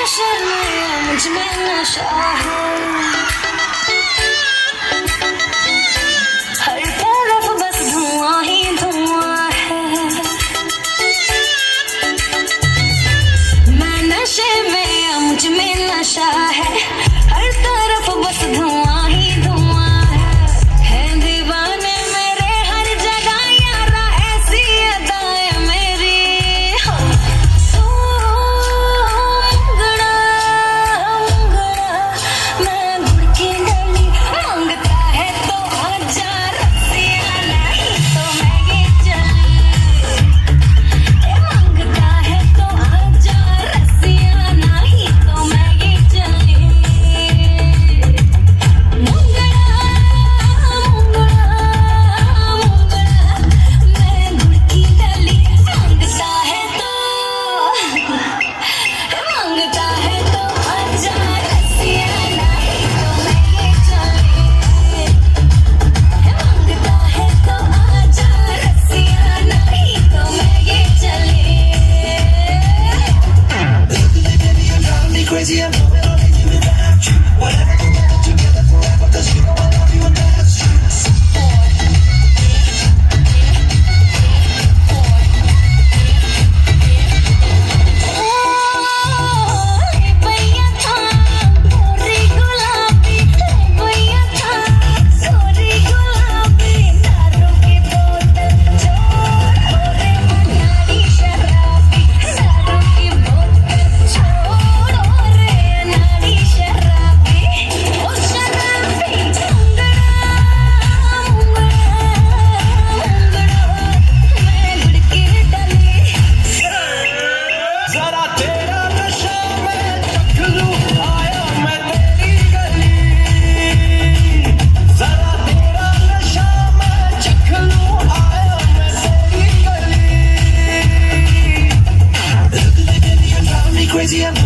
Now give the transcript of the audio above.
नशे में मुझ में नशा है, हर तरफ बस धुआं ही धुआं है। मैं नशे में मुझ में नशा है, हर तरफ बस धुआं ही धुआं है दीवाने मेरे हर जगह यारा ऐसी अदाएं मेरी। मुंगड़ा मैं गुड़ की डली, मांगता है तो आजा रसिया, नहीं तो मैं ये चली। मांगता है तो आजा रसिया, नहीं तो मैं ये चली। मुंगड़ा मैं गुड़ की डली, मांगता है तो आजा रसिया, नहीं तो मैं ये चली। मांगता है तो आजा रसिया, नहीं तो मैं ये चली। Crazy, I'm moving on easy without you. Whatever can get us together forever, 'cause you know I love you and that's true. भैया था गोरी गुलाबी, भैया था गोरी गुलाबी, दारू की बोतल छोड़ रे नारी शराबी, दारू की बोतल छोड़ रे नारी शराबी, ओ शराबी। मुंगड़ा मैं गुड़ की डली। जरा तेरा नशा मैं चख लूं, आया मैं तेरी गली। जरा तेरा नशा मैं चख लूं, आया मैं तेरी गली। Look at me, baby, you drive me crazy. I'm